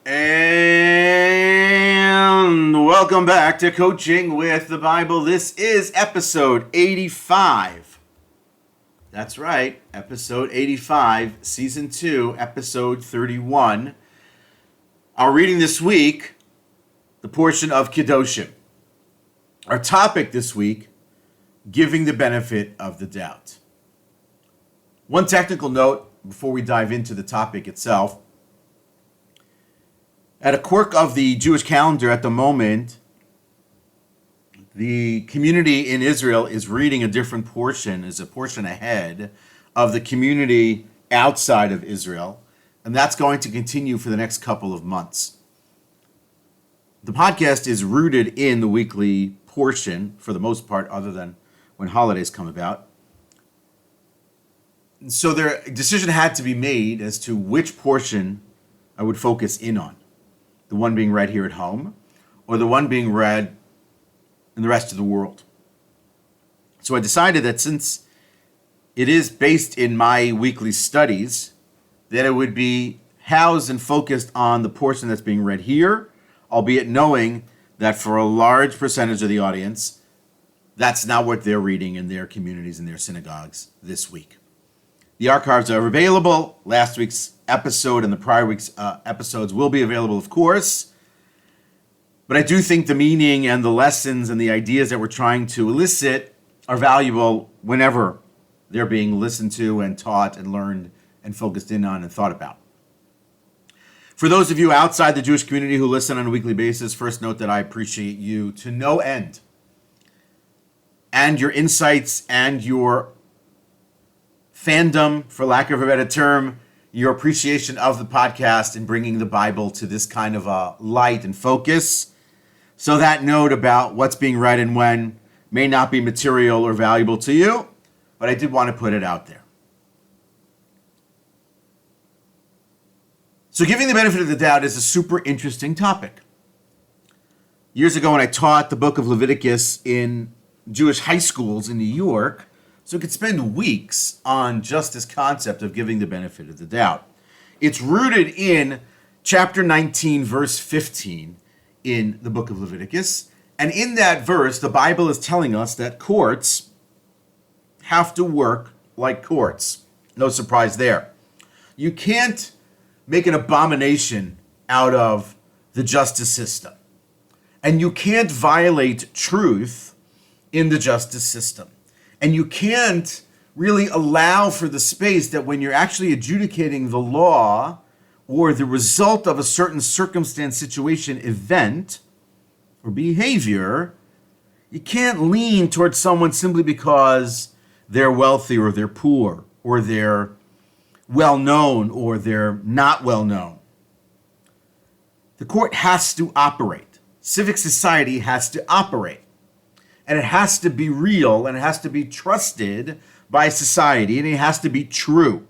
And welcome back to Coaching with the Bible. This is episode 85. That's right, episode 85, season 2, episode 31. Our reading this week, the portion of Kedoshim. Our topic this week, giving the benefit of the doubt. One technical note before we dive into the topic itself. At a quirk of the Jewish calendar at the moment, the community in Israel is reading a different portion, is a portion ahead of the community outside of Israel, and that's going to continue for the next couple of months. The podcast is rooted in the weekly portion, for the most part, other than when holidays come about. So a decision had to be made as to which portion I would focus in on. The one being read here at home, or the one being read in the rest of the world. So I decided that since it is based in my weekly studies, that it would be housed and focused on the portion that's being read here, albeit knowing that for a large percentage of the audience, that's not what they're reading in their communities and their synagogues this week. The archives are available. Last week's episode and the prior week's episodes will be available, of course. But I do think the meaning and the lessons and the ideas that we're trying to elicit are valuable whenever they're being listened to and taught and learned and focused in on and thought about. For those of you outside the Jewish community who listen on a weekly basis, first note that I appreciate you to no end. And your insights and your fandom, for lack of a better term, your appreciation of the podcast and bringing the Bible to this kind of a light and focus. So that note about what's being read and when may not be material or valuable to you, but I did want to put it out there. So giving the benefit of the doubt is a super interesting topic. Years ago when I taught the book of Leviticus in Jewish high schools in New York, so we could spend weeks on just this concept of giving the benefit of the doubt. It's rooted in chapter 19, verse 15 in the book of Leviticus. And in that verse, the Bible is telling us that courts have to work like courts. No surprise there. You can't make an abomination out of the justice system. And you can't violate truth in the justice system. And you can't really allow for the space that when you're actually adjudicating the law or the result of a certain circumstance, situation, event, or behavior, you can't lean towards someone simply because they're wealthy or they're poor or they're well-known or they're not well-known. The court has to operate. Civic society has to operate. And it has to be real, and it has to be trusted by society, and it has to be true.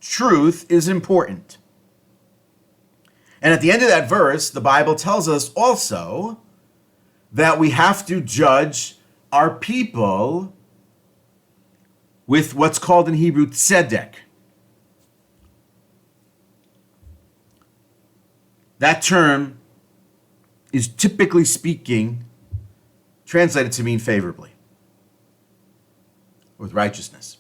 Truth is important. And at the end of that verse, the Bible tells us also that we have to judge our people with what's called in Hebrew tzedek. That term is typically speaking translated to mean favorably, with righteousness.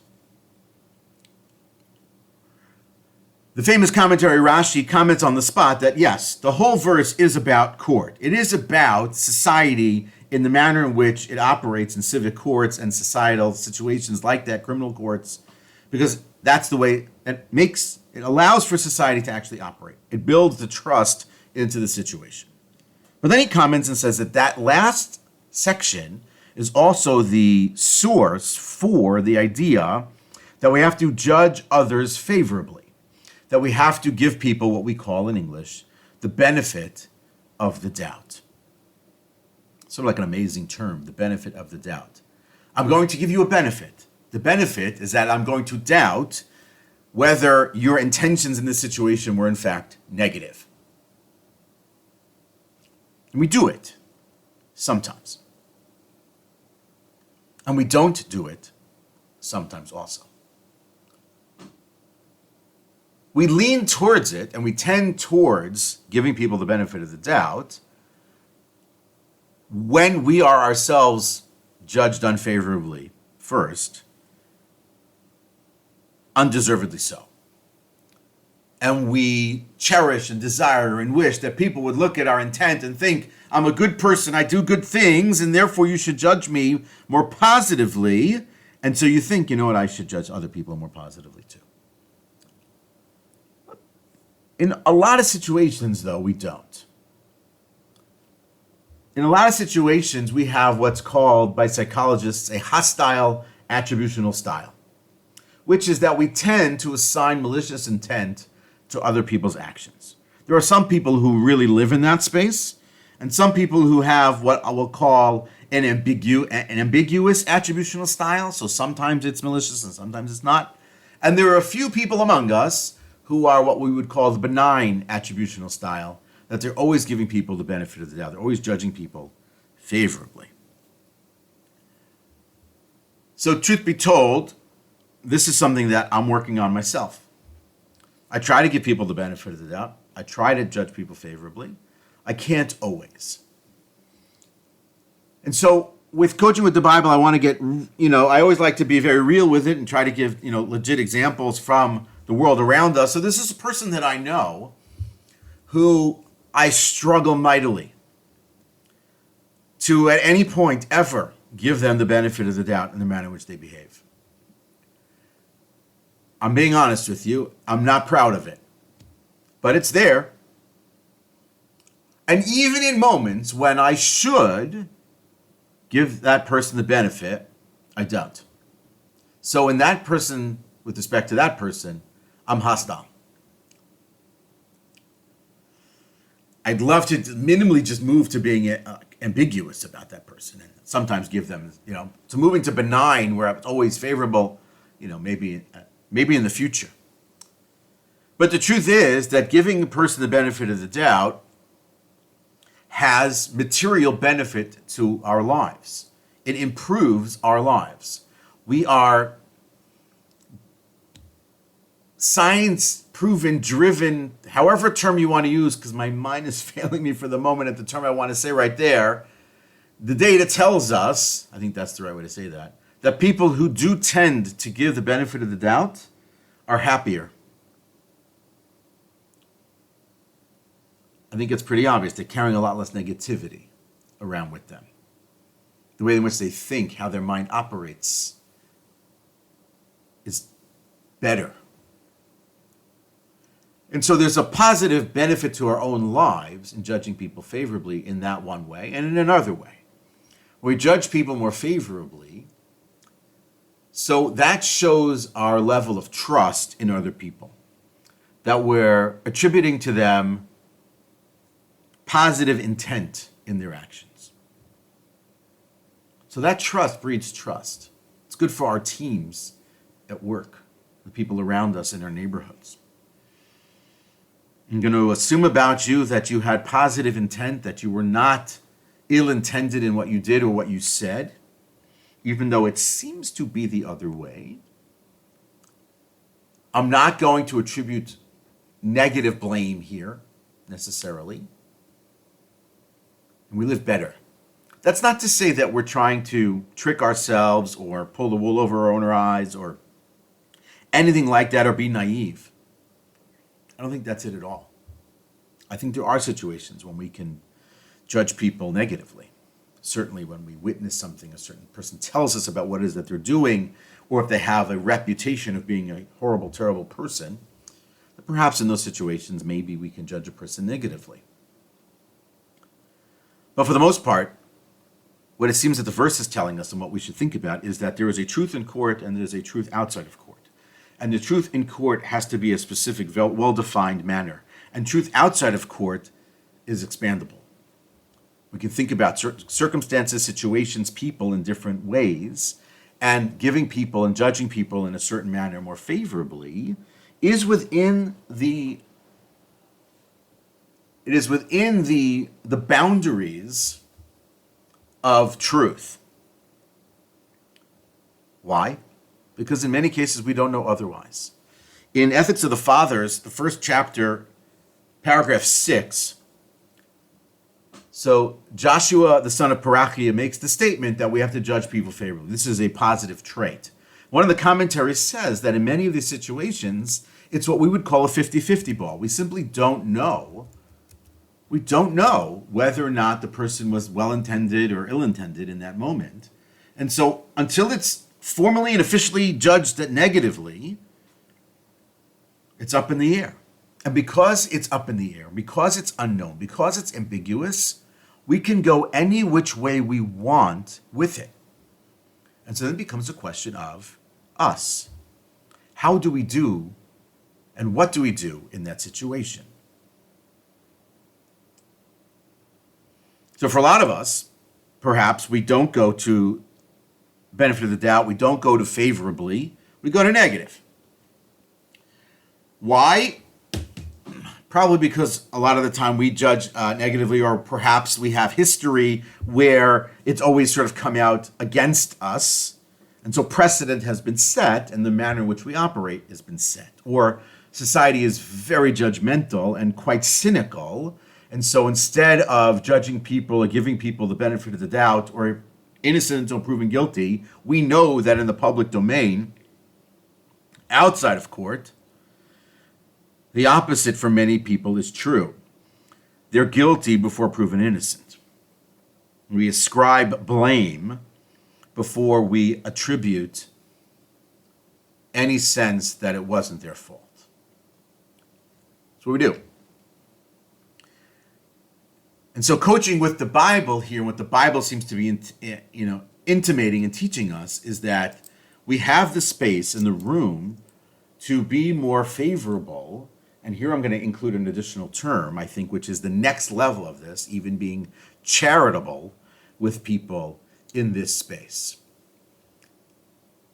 The famous commentary Rashi comments on the spot that yes, the whole verse is about court. It is about society in the manner in which it operates in civic courts and societal situations like that, criminal courts, because that's the way it allows for society to actually operate. It builds the trust into the situation. But then he comments and says that last section is also the source for the idea that we have to judge others favorably, that we have to give people what we call in English the benefit of the doubt. Sort of like an amazing term, the benefit of the doubt. I'm going to give you a benefit. The benefit is that I'm going to doubt whether your intentions in this situation were in fact negative. And we do it sometimes. And we don't do it sometimes also. we lean towards it and we tend towards giving people the benefit of the doubt when we are ourselves judged unfavorably first, undeservedly so. And we cherish and desire and wish that people would look at our intent and think, I'm a good person, I do good things, and therefore you should judge me more positively. And so you think, you know what, I should judge other people more positively too. In a lot of situations, though, we don't. In a lot of situations, we have what's called by psychologists a hostile attributional style, which is that we tend to assign malicious intent to other people's actions. There are some people who really live in that space, and some people who have what I will call an ambiguous attributional style. So sometimes it's malicious and sometimes it's not. And there are a few people among us who are what we would call the benign attributional style, that they're always giving people the benefit of the doubt. They're always judging people favorably. So truth be told, this is something that I'm working on myself. I try to give people the benefit of the doubt. I try to judge people favorably. I can't always. And so with coaching with the Bible, I want to get, I always like to be very real with it and try to give, legit examples from the world around us. So this is a person that I know who I struggle mightily to at any point ever give them the benefit of the doubt in the manner in which they behave. I'm being honest with you. I'm not proud of it, but it's there. And even in moments when I should give that person the benefit, I don't. So in that person, with respect to that person, I'm hostile. I'd love to minimally just move to being ambiguous about that person and sometimes give them, to moving to benign where it's always favorable, maybe in the future. But the truth is that giving a person the benefit of the doubt has material benefit to our lives. It improves our lives. We are science-proven, driven, however term you want to use, because my mind is failing me for the moment at the term I want to say right there. The data tells us, I think that's the right way to say that people who do tend to give the benefit of the doubt are happier. I think it's pretty obvious they're carrying a lot less negativity around with them. The way in which they think, how their mind operates is better. And so there's a positive benefit to our own lives in judging people favorably in that one way and in another way. We judge people more favorably, so that shows our level of trust in other people, that we're attributing to them positive intent in their actions. So that trust breeds trust. It's good for our teams at work, the people around us in our neighborhoods. I'm going to assume about you that you had positive intent, that you were not ill-intended in what you did or what you said, even though it seems to be the other way. I'm not going to attribute negative blame here, necessarily. And we live better. That's not to say that we're trying to trick ourselves or pull the wool over our own eyes or anything like that or be naive. I don't think that's it at all. I think there are situations when we can judge people negatively. Certainly when we witness something, a certain person tells us about what it is that they're doing, or if they have a reputation of being a horrible, terrible person, that perhaps in those situations, maybe we can judge a person negatively. But for the most part, what it seems that the verse is telling us and what we should think about is that there is a truth in court and there's a truth outside of court. And the truth in court has to be a specific, well-defined manner. And truth outside of court is expandable. We can think about circumstances, situations, people in different ways, and giving people and judging people in a certain manner more favorably is within the boundaries of truth. Why? Because in many cases we don't know otherwise. In Ethics of the Fathers, the first chapter, paragraph 6, so Joshua, the son of Parachia, makes the statement that we have to judge people favorably. This is a positive trait. One of the commentaries says that in many of these situations, it's what we would call a 50-50 ball. We simply don't know. We don't know whether or not the person was well-intended or ill-intended in that moment. And so until it's formally and officially judged negatively, it's up in the air. And because it's up in the air, because it's unknown, because it's ambiguous, we can go any which way we want with it. And so then it becomes a question of us. How do we do and what do we do in that situation? So for a lot of us, perhaps we don't go to benefit of the doubt, we don't go to favorably, we go to negative. Why? Probably because a lot of the time we judge negatively, or perhaps we have history where it's always sort of come out against us. And so precedent has been set and the manner in which we operate has been set. Or society is very judgmental and quite cynical. And so instead of judging people or giving people the benefit of the doubt or innocent until proven guilty, we know that in the public domain, outside of court, the opposite for many people is true. They're guilty before proven innocent. We ascribe blame before we attribute any sense that it wasn't their fault. That's what we do. And so coaching with the Bible here, what the Bible seems to be intimating and teaching us is that we have the space in the room to be more favorable. And here I'm going to include an additional term, I think, which is the next level of this, even being charitable with people in this space.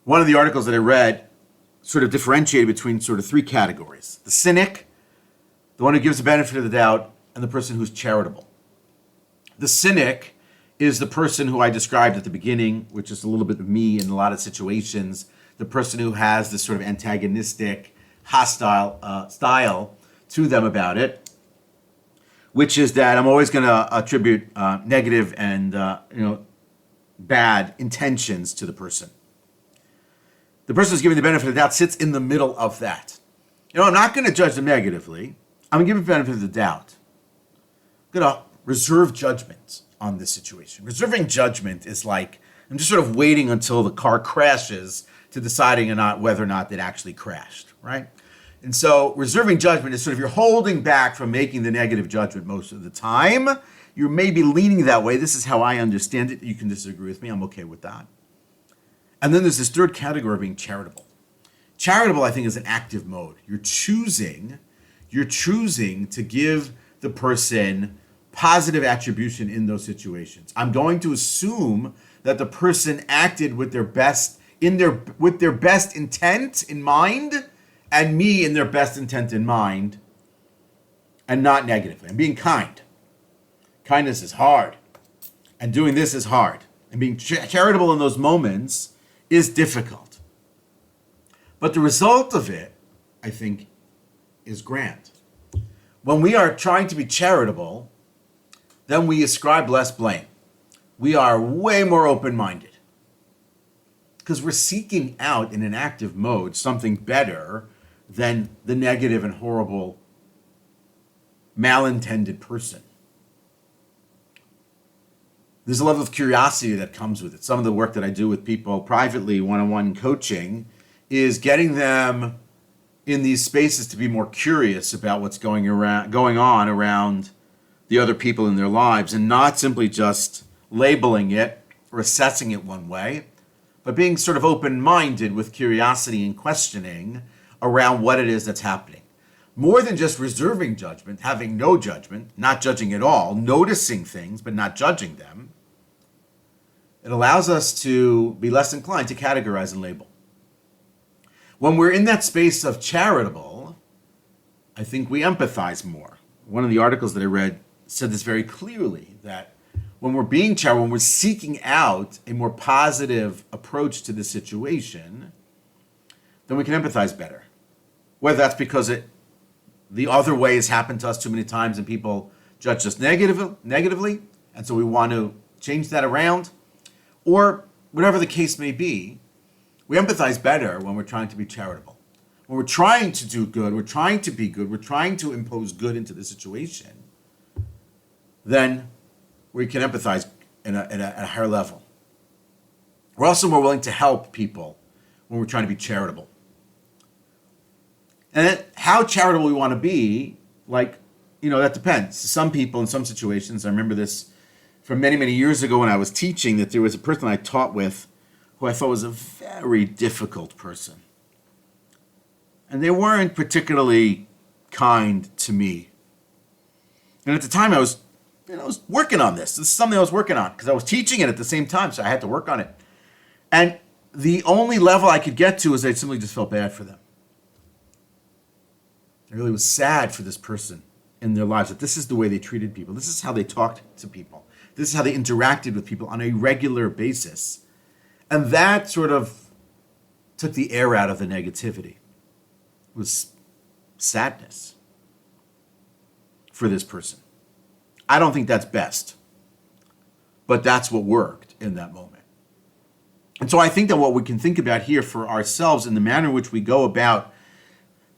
One of the articles that I read sort of differentiated between sort of three categories: the cynic, the one who gives the benefit of the doubt, and the person who's charitable. The cynic is the person who I described at the beginning, which is a little bit of me in a lot of situations, the person who has this sort of antagonistic, hostile style to them about it, which is that I'm always going to attribute negative and bad intentions to the person. The person who's giving the benefit of the doubt sits in the middle of that. I'm not going to judge them negatively. I'm going to give the benefit of the doubt. I'm going to reserve judgment on this situation. Reserving judgment is like I'm just sort of waiting until the car crashes to deciding whether or not it actually crashed, right? And so reserving judgment is sort of you're holding back from making the negative judgment most of the time. You're maybe leaning that way. This is how I understand it. You can disagree with me. I'm okay with that. And then there's this third category of being charitable. Charitable, I think, is an active mode. You're choosing to give the person positive attribution in those situations. I'm going to assume that the person acted with their best intent in mind, and me in their best intent in mind, and not negatively. I'm being kind. Kindness is hard, and doing this is hard. And being charitable in those moments is difficult. But the result of it, I think, is grand. When we are trying to be charitable, then we ascribe less blame. We are way more open-minded because we're seeking out in an active mode something better than the negative and horrible, malintended person. There's a level of curiosity that comes with it. Some of the work that I do with people privately, one-on-one coaching, is getting them in these spaces to be more curious about what's going on around the other people in their lives, and not simply just labeling it or assessing it one way, but being sort of open-minded with curiosity and questioning around what it is that's happening. More than just reserving judgment, having no judgment, not judging at all, noticing things but not judging them, it allows us to be less inclined to categorize and label. When we're in that space of charitable, I think we empathize more. One of the articles that I read said this very clearly, that when we're being charitable, when we're seeking out a more positive approach to the situation, then we can empathize better. Whether that's because the other way has happened to us too many times and people judge us negatively, and so we want to change that around, or whatever the case may be, we empathize better when we're trying to be charitable. When we're trying to do good, we're trying to be good, we're trying to impose good into the situation, then we can empathize at a higher level. We're also more willing to help people when we're trying to be charitable. And how charitable we want to be, that depends. Some people in some situations, I remember this from many, many years ago when I was teaching, that there was a person I taught with who I thought was a very difficult person. And they weren't particularly kind to me. And at the time I was working on this. This is something I was working on because I was teaching it at the same time, so I had to work on it. And the only level I could get to is I simply just felt bad for them. I really was sad for this person in their lives, that this is the way they treated people. This is how they talked to people. This is how they interacted with people on a regular basis. And that sort of took the air out of the negativity. It was sadness for this person. I don't think that's best, but that's what worked in that moment. And so I think that what we can think about here for ourselves in the manner in which we go about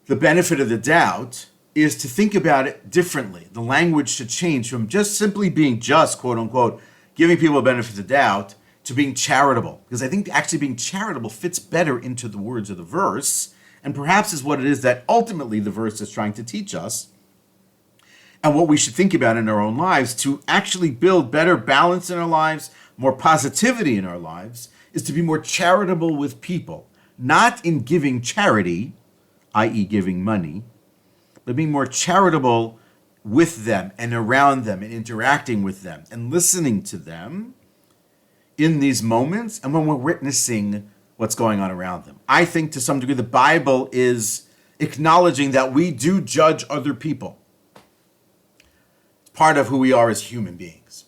the benefit of the doubt is to think about it differently. The language should change from just simply being quote unquote, giving people a benefit of the doubt to being charitable. Because I think actually being charitable fits better into the words of the verse, and perhaps is what it is that ultimately the verse is trying to teach us, and what we should think about in our own lives to actually build better balance in our lives, more positivity in our lives, is to be more charitable with people. Not in giving charity, i.e. giving money, but being more charitable with them and around them and interacting with them and listening to them in these moments and when we're witnessing what's going on around them. I think to some degree the Bible is acknowledging that we do judge other people. It's part of who we are as human beings.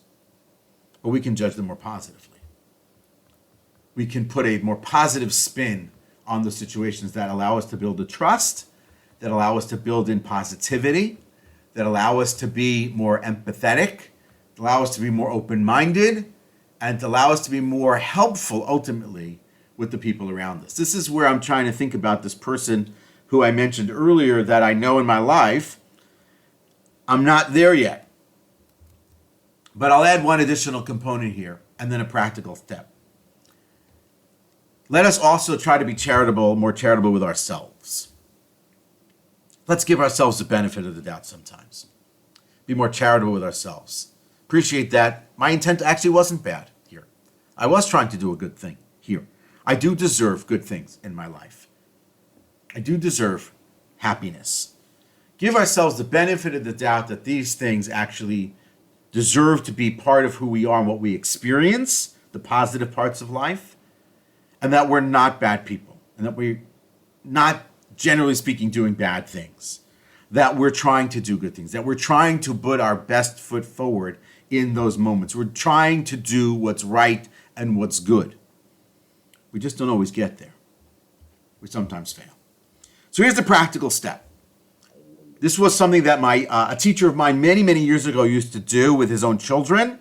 But we can judge them more positively. We can put a more positive spin on the situations that allow us to build a trust, that allow us to build in positivity, that allow us to be more empathetic, allow us to be more open-minded, and to allow us to be more helpful ultimately with the people around us. This is where I'm trying to think about this person who I mentioned earlier that I know in my life. I'm not there yet. But I'll add one additional component here and then a practical step. Let us also try to be more charitable with ourselves. Let's give ourselves the benefit of the doubt sometimes. Be more charitable with ourselves. Appreciate that. My intent actually wasn't bad here. I was trying to do a good thing here. I do deserve good things in my life. I do deserve happiness. Give ourselves the benefit of the doubt that these things actually deserve to be part of who we are and what we experience, the positive parts of life, and that we're not bad people, and that we're not, generally speaking, doing bad things, that we're trying to do good things, that we're trying to put our best foot forward in those moments. We're trying to do what's right and what's good. We just don't always get there. We sometimes fail. So here's the practical step. This was something that a teacher of mine many, many years ago used to do with his own children.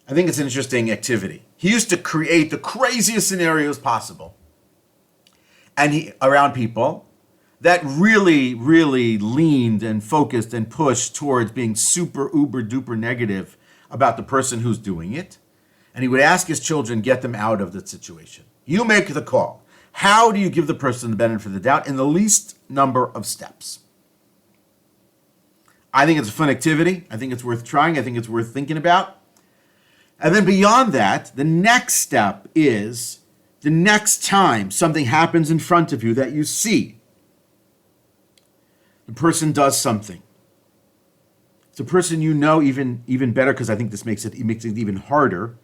I think it's an interesting activity. He used to create the craziest scenarios possible around people that really, really leaned and focused and pushed towards being super, uber, duper negative about the person who's doing it. And he would ask his children, get them out of the situation. You make the call. How do you give the person the benefit of the doubt in the least number of steps? I think it's a fun activity. I think it's worth trying. I think it's worth thinking about. And then beyond that, the next step is the next time something happens in front of you that you see, the person does something. It's a person you know even better, because I think this makes it even harder.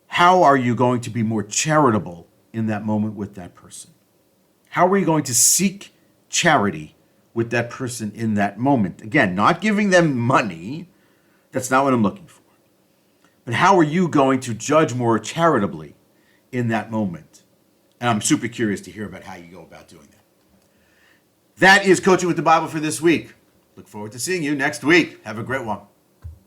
How are you going to be more charitable in that moment with that person? How are you going to seek charity with that person in that moment? Again, not giving them money. That's not what I'm looking for. But how are you going to judge more charitably in that moment? And I'm super curious to hear about how you go about doing that. That is Coaching with the Bible for this week. Look forward to seeing you next week. Have a great one.